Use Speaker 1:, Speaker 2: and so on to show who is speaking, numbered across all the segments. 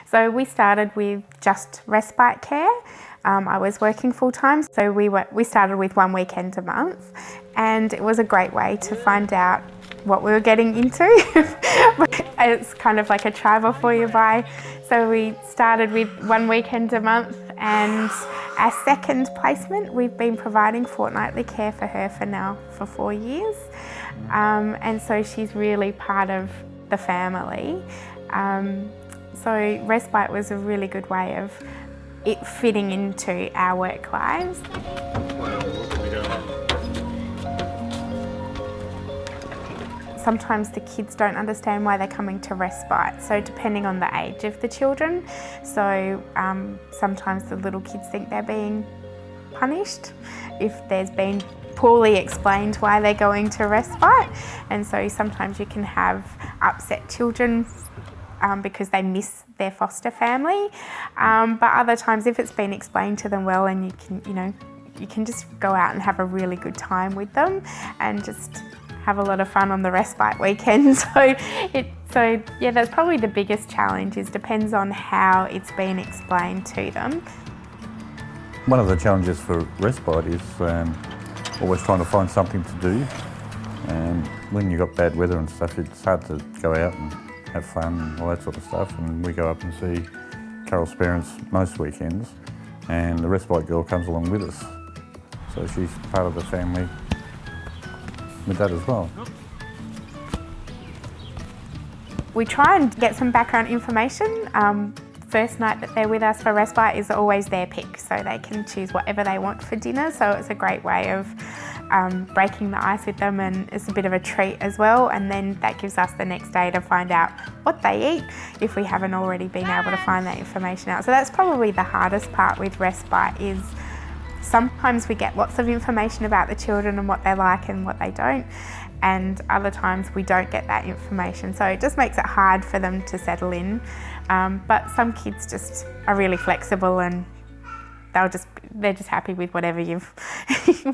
Speaker 1: So we started with just respite care. I was working full time, so we started with 1 weekend a month, and it was a great way to find out what we were getting into. It's kind of like a try before you buy. So we started with 1 weekend a month, and our second placement, we've been providing fortnightly care for her for 4 years. And so she's really part of the family. So respite was a really good way of it fitting into our work lives. Sometimes the kids don't understand why they're coming to respite, so depending on the age of the children. So sometimes the little kids think they're being punished if there's been poorly explained why they're going to respite, and so sometimes you can have upset children because they miss their foster family, but other times if it's been explained to them well, and you can just go out and have a really good time with them and just have a lot of fun on the respite weekend. So yeah, that's probably the biggest challenge, is depends on how it's been explained to them.
Speaker 2: One of the challenges for respite is always trying to find something to do, and when you've got bad weather and stuff, it's hard to go out and have fun and all that sort of stuff. And we go up and see Carol's parents most weekends, and the respite girl comes along with us, so she's part of the family with that as well.
Speaker 1: We try and get some background information. First night that they're with us for respite is always their pick, so they can choose whatever they want for dinner, so it's a great way of breaking the ice with them, and it's a bit of a treat as well, and then that gives us the next day to find out what they eat if we haven't already been able to find that information out. So that's probably the hardest part with respite, is sometimes we get lots of information about the children and what they like and what they don't, and other times we don't get that information, so it just makes it hard for them to settle in. But some kids just are really flexible, and they're just happy with whatever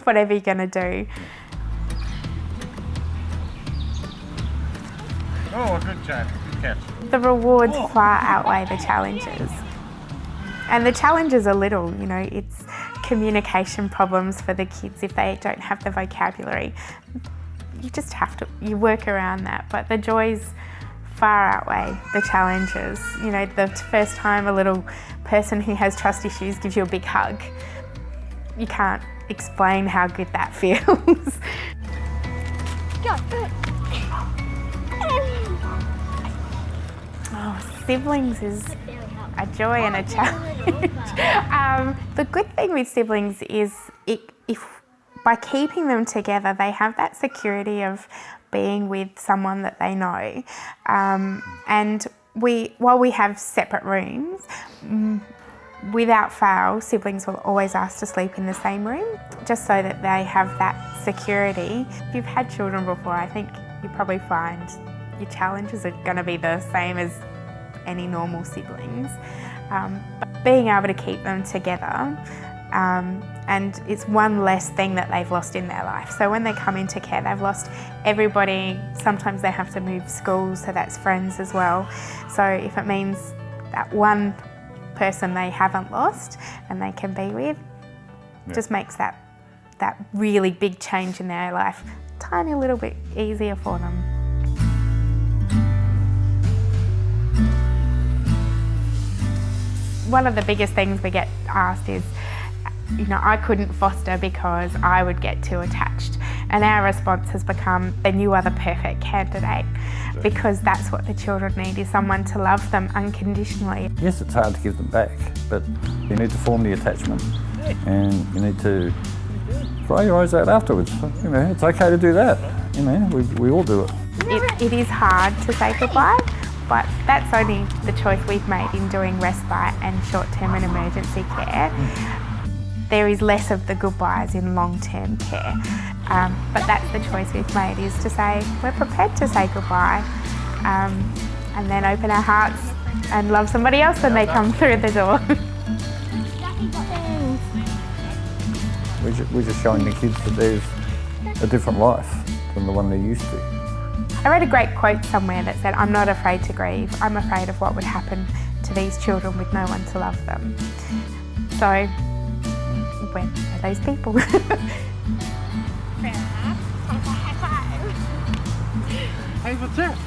Speaker 1: whatever you're going to do.
Speaker 2: Oh, good catch.
Speaker 1: The rewards far outweigh the challenges. And the challenges are little, it's communication problems for the kids if they don't have the vocabulary. You just you work around that, but the joys far outweigh the challenges. The first time a little person who has trust issues gives you a big hug, you can't explain how good that feels. Oh, siblings is a joy and a challenge. The good thing with siblings is if by keeping them together, they have that security of being with someone that they know. And while we have separate rooms, without fail, siblings will always ask to sleep in the same room, just so that they have that security. If you've had children before, I think you probably find your challenges are going to be the same as any normal siblings. But being able to keep them together, and it's one less thing that they've lost in their life. So when they come into care, they've lost everybody. Sometimes they have to move schools, so that's friends as well. So if it means that one person they haven't lost and they can be with, just makes that really big change in their life a tiny little bit easier for them. One of the biggest things we get asked is, I couldn't foster because I would get too attached. And our response has become, then you are the perfect candidate, because that's what the children need, is someone to love them unconditionally.
Speaker 2: Yes, it's hard to give them back, but you need to form the attachment, and you need to cry your eyes out afterwards. It's okay to do that. We all do it.
Speaker 1: It is hard to say goodbye, but that's only the choice we've made in doing respite and short-term and emergency care. There is less of the goodbyes in long-term care, but that's the choice we've made, is to say we're prepared to say goodbye, and then open our hearts and love somebody else when they come through the door.
Speaker 2: We're just showing the kids that there's a different life than the one they're used to.
Speaker 1: I read a great quote somewhere that said, "I'm not afraid to grieve, I'm afraid of what would happen to these children with no one to love them. So we're those people. Fair enough. High five.
Speaker 3: Hey, what's that?